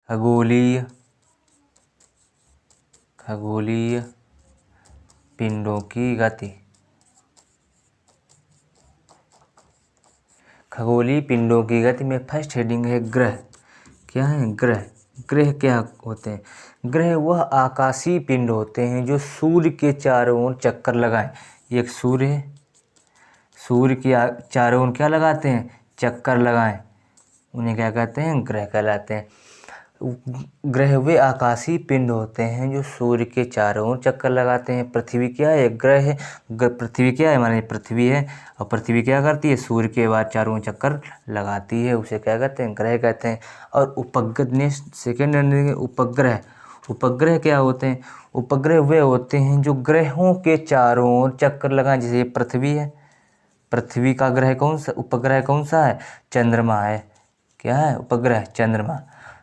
खगोलीय पिंडों की गति। खगोलीय पिंडों की गति में फर्स्ट हेडिंग है ग्रह। क्या है? ग्रह। ग्रह क्या होते हैं? ग्रह वह आकाशीय पिंड होते हैं जो सूर्य के चारों ओर चक्कर लगाएं। एक सूर्य है, सूर्य के चारों ओर क्या लगाते हैं? चक्कर लगाएं। उन्हें क्या कहते हैं? ग्रह कहलाते हैं। ग्रह वे आकाशीय पिंड होते हैं जो सूर्य के चारों ओर चक्कर लगाते हैं। पृथ्वी क्या है? ग्रह है। पृथ्वी क्या है? माने पृथ्वी है। और पृथ्वी क्या करती है? सूर्य के बाद चारों ओर चक्कर लगाती है। उसे क्या कहते हैं? ग्रह कहते हैं। और उपग्रह, नेक्स्ट सेकेंड उपग्रह। उपग्रह क्या होते हैं? उपग्रह वे होते हैं जो ग्रहों के चारों ओर चक्कर लगाएं। जैसे पृथ्वी है, पृथ्वी का ग्रह कौन सा, उपग्रह कौन सा है? चंद्रमा है। क्या है? उपग्रह चंद्रमा।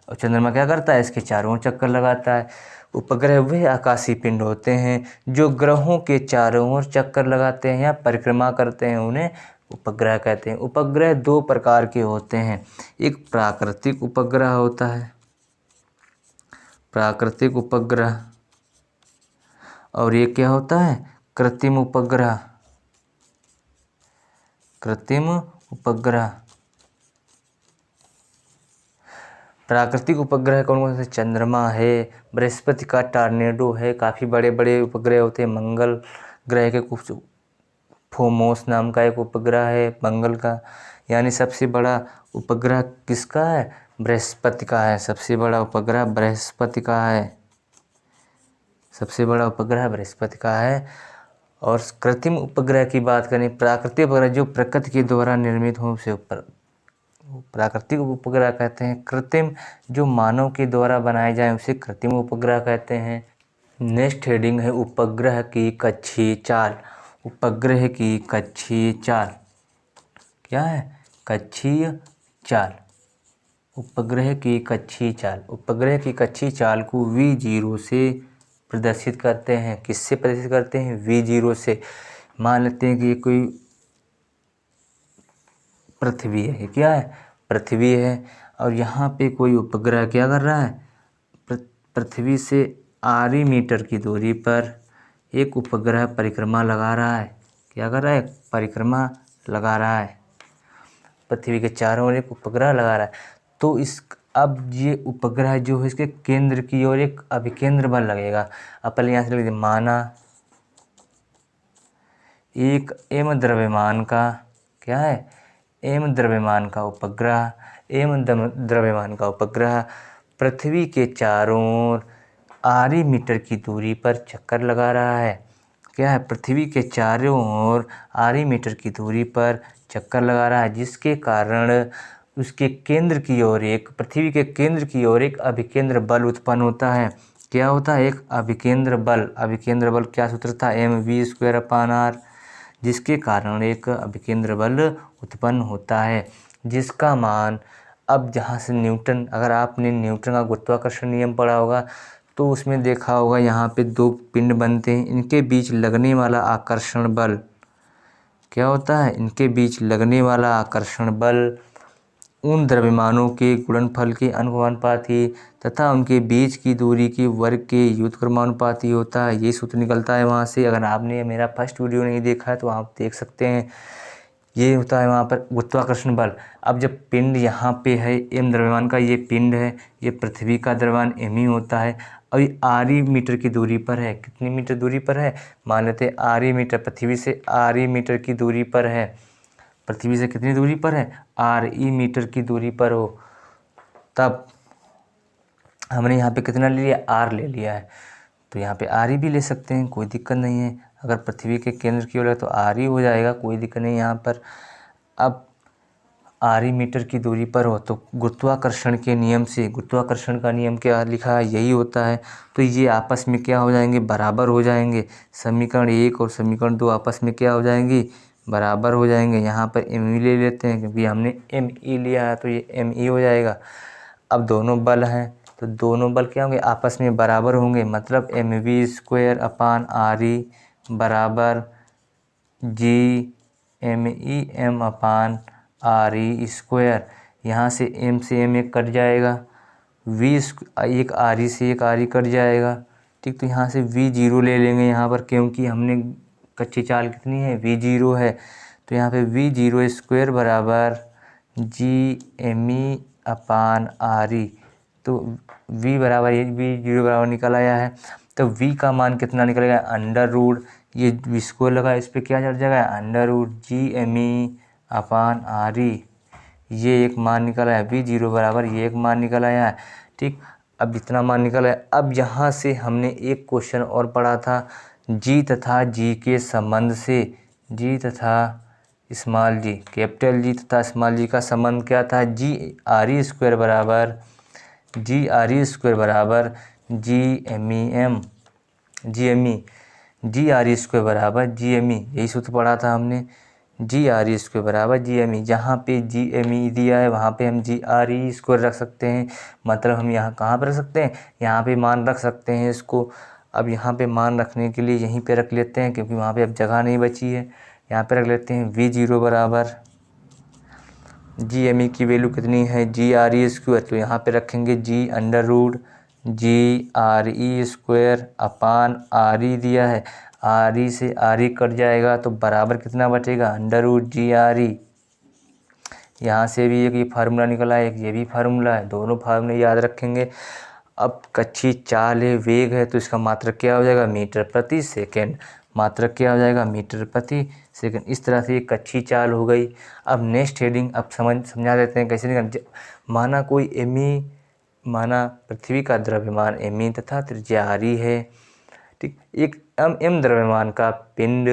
और चंद्रमा क्या करता है? इसके चारों ओर चक्कर लगाता है। उपग्रह वे आकाशीय पिंड होते हैं जो ग्रहों के चारों ओर चक्कर लगाते हैं या परिक्रमा करते हैं, उन्हें उपग्रह कहते हैं। उपग्रह दो प्रकार के होते हैं। एक प्राकृतिक उपग्रह होता है, प्राकृतिक उपग्रह, और ये क्या होता है? कृत्रिम उपग्रह। कृत्रिम उपग्रह। प्राकृतिक उपग्रह कौन कौन से? चंद्रमा है, बृहस्पति का टॉर्नेडो है, काफ़ी बड़े बड़े उपग्रह होते हैं। मंगल ग्रह के कुछ, फोमोस नाम का एक उपग्रह है मंगल का। यानी सबसे बड़ा उपग्रह किसका है? बृहस्पति का है। सबसे बड़ा उपग्रह बृहस्पति का है। सबसे बड़ा उपग्रह बृहस्पति का है। और कृत्रिम उपग्रह की बात करें, प्राकृतिक उपग्रह जो प्रकृति के द्वारा निर्मित हो उसे प्राकृतिक उपग्रह कहते हैं। कृत्रिम जो मानव के द्वारा बनाए जाए उसे कृत्रिम उपग्रह कहते हैं। नेक्स्ट हेडिंग है उपग्रह की कक्षीय चाल। उपग्रह की कक्षीय चाल क्या है? कक्षीय चाल। उपग्रह की कक्षीय चाल। उपग्रह की कक्षीय चाल को V0 से प्रदर्शित करते हैं। किससे प्रदर्शित करते हैं? V0 से। मान लेते हैं कि ये कोई पृथ्वी है। ये क्या है? पृथ्वी है। और यहाँ पे कोई उपग्रह क्या कर रहा है? पृथ्वी से आरी मीटर की दूरी पर एक उपग्रह परिक्रमा लगा रहा है। क्या कर रहा है? परिक्रमा लगा रहा है। पृथ्वी के चारों ओर एक उपग्रह लगा रहा है। तो अब ये उपग्रह जो है इसके केंद्र की ओर एक अभिकेंद्र बल लगेगा। अपन यहाँ से लिख दें, माना एक एम द्रव्यमान का, क्या है? एम द्रव्यमान का उपग्रह, एम द्रव्यमान का उपग्रह पृथ्वी के चारों ओर आरी मीटर की दूरी पर चक्कर लगा रहा है। क्या है? पृथ्वी के चारों ओर आरी मीटर की दूरी पर चक्कर लगा रहा है, जिसके कारण उसके केंद्र की ओर एक, पृथ्वी के केंद्र की ओर एक अभिकेंद्र बल उत्पन्न होता है। क्या होता है? एक अभिकेंद्र बल। अभिकेंद्र बल क्या सूत्र था? mv²/r, जिसके कारण एक अभिकेंद्र बल उत्पन्न होता है, जिसका मान, अब जहाँ से न्यूटन, अगर आपने न्यूटन का गुरुत्वाकर्षण नियम पढ़ा होगा तो उसमें देखा होगा यहाँ पे दो पिंड बनते हैं, इनके बीच लगने वाला आकर्षण बल क्या होता है? इनके बीच लगने वाला आकर्षण बल उन द्रव्यमानों के गुणनफल के अनुपाती तथा उनके बीच की दूरी के वर्ग के व्युत्क्रमानुपाती होता है। ये सूत्र निकलता है वहाँ से। अगर आपने मेरा फर्स्ट वीडियो नहीं देखा है तो आप देख सकते हैं। ये होता है वहाँ पर गुरुत्वाकर्षण बल। अब जब पिंड यहाँ पे है, एम द्रव्यमान का ये पिंड है, ये पृथ्वी का द्रव्यमान एम ही होता है, और ये आरी मीटर की दूरी पर है। कितनी मीटर दूरी पर है? मान लेते हैं आरी मीटर, पृथ्वी से आरी मीटर की दूरी पर है। पृथ्वी से कितनी दूरी पर है? RE मीटर की दूरी पर हो, तब हमने यहाँ पे कितना ले लिया? R ले लिया है। तो यहाँ पे RE भी ले सकते हैं, कोई दिक्कत नहीं है। अगर पृथ्वी के केंद्र की ओर है तो RE हो जाएगा, कोई दिक्कत नहीं यहाँ पर। अब RE मीटर की दूरी पर हो तो गुरुत्वाकर्षण के नियम से, गुरुत्वाकर्षण का नियम क्या लिखा है? यही होता है। तो ये आपस में क्या हो जाएंगे? बराबर हो जाएंगे। समीकरण 1 और समीकरण 2 आपस में क्या हो जाएंगी? बराबर हो जाएंगे। यहाँ पर ME ले लेते हैं क्योंकि हमने ME लिया है, तो ये ME हो जाएगा। अब दोनों बल हैं तो दोनों बल क्या होंगे? आपस में बराबर होंगे। मतलब mv²/RE बराबर GME/RE²। यहाँ से M से M एक कट जाएगा, एक आरी से एक आरी कट जाएगा। ठीक, तो यहाँ से V0 ले लेंगे यहाँ पर, क्योंकि हमने कच्ची चाल कितनी है, V0 है। तो यहाँ पे V0 स्क्वायर बराबर GME अपान RE। तो V बराबर ये V0 बराबर निकल आया है। तो V का मान कितना निकलेगा, अंडर रूट, ये V स्क्वायर लगा, इस पर क्या चढ़ जाएगा, अंडर रूट GME अपान RE। ये एक मान निकल आया, V0 बराबर ये एक मान निकल आया है। ठीक, अब इतना मान निकल आया। अब यहाँ से हमने एक क्वेश्चन और पढ़ा था, G तथा G के संबंध से, G तथा स्मॉल जी, कैपिटल G तथा स्मॉल जी का संबंध क्या था, GRE स्क्वायर बराबर GRE स्क्वायर बराबर GRE स्क्वायर बराबर GME, यही सूत्र पढ़ा था हमने, GRE स्क्वायर बराबर GME। जहाँ पे GME दिया है वहाँ पे हम GRE स्क्वायर रख सकते हैं। मतलब हम यहाँ कहाँ पर रख सकते हैं, यहाँ पे मान रख सकते हैं इसको। अब यहाँ पे मान रखने के लिए यहीं पे रख लेते हैं, क्योंकि वहाँ पे अब जगह नहीं बची है। यहाँ पे रख लेते हैं V0 बराबर GME की वैल्यू कितनी है, GRE स्क्वायर। तो यहाँ पे रखेंगे G under root GRE square upon RE दिया है, RE से RE कट जाएगा तो बराबर कितना बचेगा, अंडर रूट GRE। यहाँ से भी एक ये फार्मूला निकला है, एक ये भी फार्मूला है, दोनों फार्मूले याद रखेंगे। अब कच्ची चाल है, वेग है, तो इसका मात्रक क्या हो जाएगा, मीटर प्रति सेकेंड। मात्रक क्या हो जाएगा, मीटर प्रति सेकेंड। इस तरह से ये कच्ची चाल हो गई। अब नेक्स्ट हेडिंग अब समझा देते हैं कैसे निकाल। माना कोई ME, माना पृथ्वी का द्रव्यमान ME तथा त्रिज्या RE है। ठीक, एक M द्रव्यमान का पिंड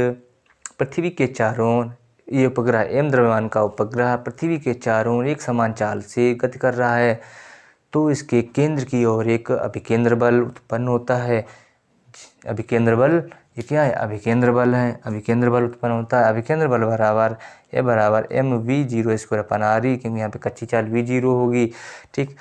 पृथ्वी के चारों ओर, ये उपग्रह M द्रव्यमान का उपग्रह पृथ्वी के चारों ओर एक समान चाल से गति कर रहा है, तो इसके केंद्र की ओर एक अभिकेंद्र बल उत्पन्न होता है। अभिकेंद्र बल ये क्या है, अभिकेंद्र बल है, अभिकेंद्र बल उत्पन्न होता है। अभिकेंद्र बल बराबर MV0 स्क्वायर अपन RE, क्योंकि यहाँ पे कच्ची चाल V0 होगी। ठीक,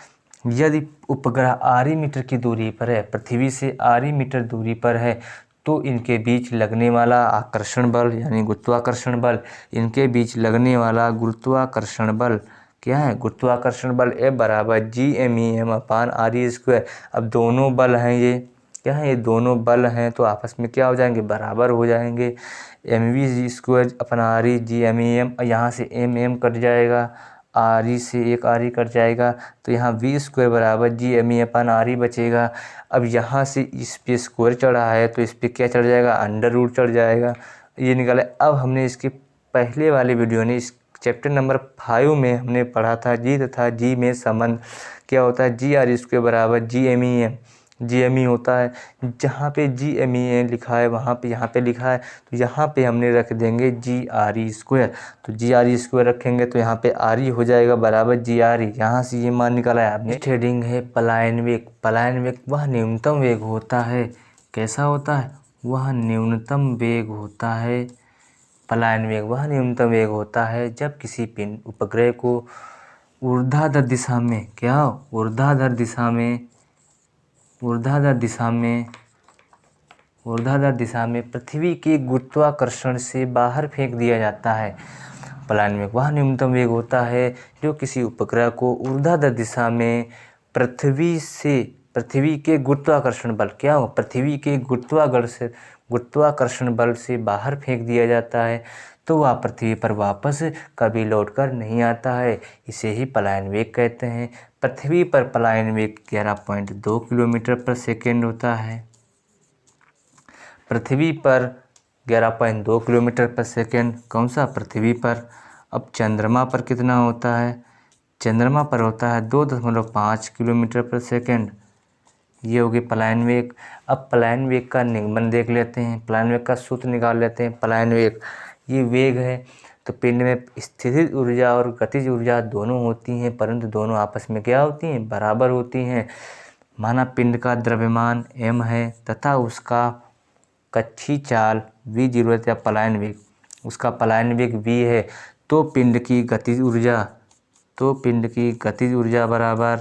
यदि उपग्रह RE मीटर की दूरी पर है, पृथ्वी से RE मीटर दूरी पर है, तो इनके बीच लगने वाला आकर्षण बल यानी गुरुत्वाकर्षण बल, इनके बीच लगने वाला गुरुत्वाकर्षण बल क्या है, गुरुत्वाकर्षण बल F बराबर GMEM अपान RE स्क्वायर। अब दोनों बल हैं, ये क्या है, ये दोनों बल हैं, तो आपस में क्या हो जाएंगे, बराबर हो जाएंगे। MV square upon RE GMEM, यहाँ से MM कट जाएगा, RE से एक RE कट जाएगा, तो यहाँ V स्क्वायर बराबर GME अपन RE बचेगा। अब यहाँ से इस पे स्क्वायर चढ़ा है, तो इस पे क्या चढ़ जाएगा, अंडर रूट चढ़ जाएगा, ये निकाला। अब हमने इसके पहले वाले वीडियो ने इस चैप्टर नंबर 5 में हमने पढ़ा था G तथा G में संबंध क्या होता है, GRE स्क्वायर बराबर GME होता है। जहाँ पे GME लिखा है वहाँ पे, यहाँ पे लिखा है, तो यहाँ पे हमने रख देंगे GRE स्क्वायर। तो GRE स्क्वायर रखेंगे तो यहाँ पे RE हो जाएगा बराबर GRE। यहाँ से ये मान निकाला है आपने। हेडिंग है पलायन वेग। पलायन वेग वह न्यूनतम वेग होता है, कैसा होता है, वह न्यूनतम वेग होता है। पलायन वेग वह न्यूनतम वेग होता है जब किसी पिंड उपग्रह को ऊर्ध्वाधर दिशा में, क्या ऊर्ध्वाधर दिशा में पृथ्वी के गुरुत्वाकर्षण से बाहर फेंक दिया जाता है। पलायन वेग वह न्यूनतम वेग होता है जो किसी उपग्रह को ऊर्ध्वाधर दिशा में पृथ्वी के गुरुत्वाकर्षण बल, क्या हो, पृथ्वी के गुरुत्वाकर्षण बल से बाहर फेंक दिया जाता है, तो वह पृथ्वी पर वापस कभी लौटकर नहीं आता है। इसे ही पलायन वेग कहते हैं। पृथ्वी पर पलायन वेग 11.2 किलोमीटर पर सेकेंड होता है। पृथ्वी पर 11.2 किलोमीटर पर सेकेंड, कौन सा, पृथ्वी पर। अब चंद्रमा पर कितना होता है, चंद्रमा पर होता है 2.5 किलोमीटर पर सेकेंड। ये हो गए पलायन वेग। अब पलायन वेग का निगमन देख लेते हैं, पलायन वेग का सूत्र निकाल लेते हैं। पलायन वेग ये वेग है, तो पिंड में स्थितिज ऊर्जा और गतिज ऊर्जा दोनों होती हैं, परंतु दोनों आपस में क्या होती हैं, बराबर होती हैं। माना पिंड का द्रव्यमान m है तथा उसका कच्ची चाल V0 या पलायन वेग, उसका पलायन वेग v है, तो पिंड की गतिज ऊर्जा बराबर,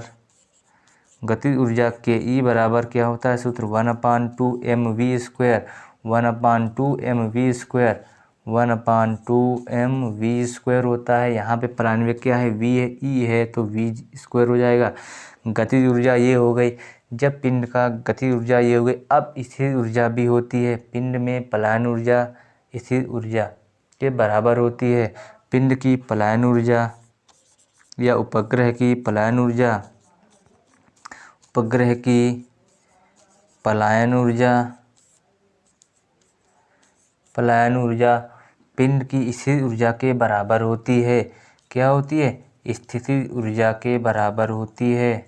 गतिज ऊर्जा के E बराबर क्या होता है सूत्र, 1/2 mv square, 1/2 mv square, 1/2 mv square होता है। यहाँ पे पलायन वेग क्या है, v है, E है, तो v स्क्वायर हो जाएगा। गतिज ऊर्जा ये हो गई। जब पिंड का गतिज ऊर्जा ये हो गई, अब स्थिर ऊर्जा भी होती है। पिंड में पलायन ऊर्जा स्थिर ऊर्जा के बराबर होती है। पिंड की पलायन ऊर्जा या उपग्रह की पलायन ऊर्जा, उपग्रह की पलायन ऊर्जा पिंड की स्थिर ऊर्जा के बराबर होती है। क्या होती है? स्थितिज ऊर्जा के बराबर होती है।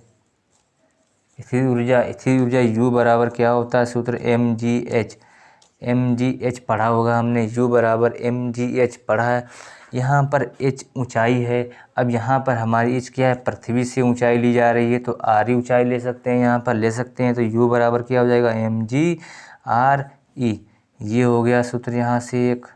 स्थिर ऊर्जा U बराबर क्या होता है? सूत्र mgh पढ़ा होगा हमने। U बराबर mgh पढ़ा है। यहाँ पर h ऊंचाई है। अब यहाँ पर हमारी h क्या है? पृथ्वी से ऊंचाई ली जा रही है, तो r ऊंचाई ले सकते हैं, यहाँ पर ले सकते हैं। तो U बराबर क्या हो जाएगा? mgre। ये हो गया सूत्र यहाँ से एक।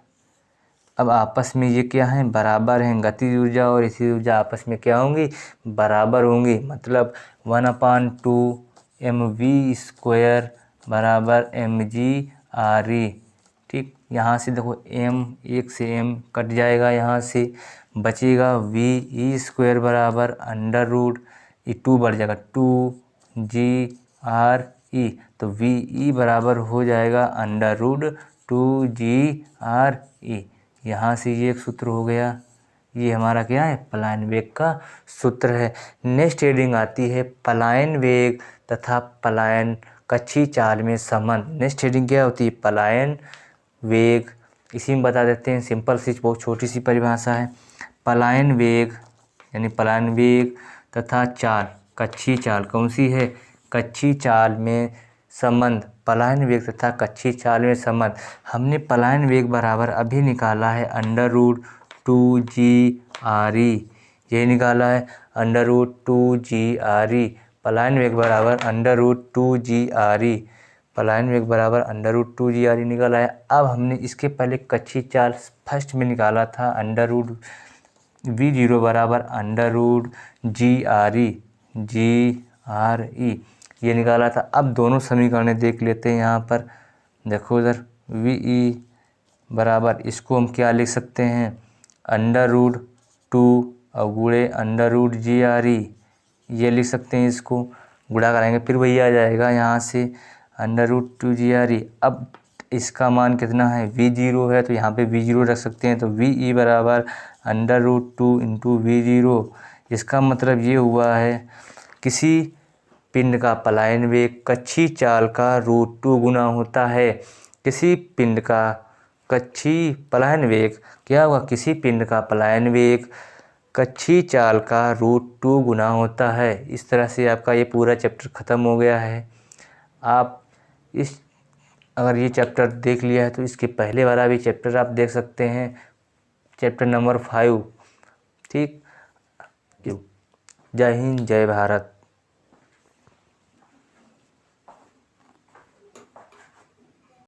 अब आपस में ये क्या है? बराबर हैं। गतिज ऊर्जा और स्थिर ऊर्जा आपस में क्या होंगी? बराबर होंगी। मतलब 1/2 mv² बराबर mgre। ठीक, यहाँ से देखो m, एक से m कट जाएगा, यहाँ से बचेगा ve² बराबर अंडर रूट 2 बढ़ जाएगा 2gre। तो ve बराबर हो जाएगा अंडर रूट 2gre। यहाँ से ये एक सूत्र हो गया। ये हमारा क्या है? पलायन वेग का सूत्र है। नेक्स्ट हेडिंग आती है पलायन वेग तथा पलायन कक्षीय चाल में संबंध। नेक्स्ट हेडिंग क्या होती है? पलायन वेग। इसी में बता देते हैं, सिंपल सी बहुत छोटी सी परिभाषा है। पलायन वेग यानी पलायन वेग तथा चाल, कक्षीय चाल कौन सी है? कक्षीय चाल में संबंध। पलायन वेग तथा कक्षीय चाल में संबंध। हमने पलायन वेग बराबर अभी निकाला है अंडर रूट 2gre। यही निकाला है अंडर रूट 2gre। पलायन वेग बराबर अंडर रूट 2gre। पलायन वेग बराबर अंडर रूट 2gre निकाला है। अब हमने इसके पहले कक्षीय चाल फर्स्ट में निकाला था अंडर रूट v0 बराबर अंडर रूट gre ये निकाला था। अब दोनों समीकरण देख लेते हैं। यहाँ पर देखो इधर ve बराबर, इसको हम क्या लिख सकते हैं? अंडर रूट 2 और गुणे अंडर रूट gre, ये लिख सकते हैं। इसको गुणा कराएंगे फिर वही आ जाएगा यहाँ से अंडर रूट 2gre। अब इसका मान कितना है? v0 है, तो यहाँ पे v0 रख सकते हैं। तो ve बराबर अंडर रूट 2 इंटू v0। इसका मतलब ये हुआ है किसी पिंड का पलायन वेग कक्षीय चाल का √2 गुना होता है। किसी पिंड का कक्षीय पलायन वेग क्या होगा? किसी पिंड का पलायन वेग कक्षीय चाल का √2 गुना होता है। इस तरह से आपका ये पूरा चैप्टर ख़त्म हो गया है। आप अगर ये चैप्टर देख लिया है तो इसके पहले वाला भी चैप्टर आप देख सकते हैं, चैप्टर नंबर 5। ठीक, जय हिंद, जय भारत।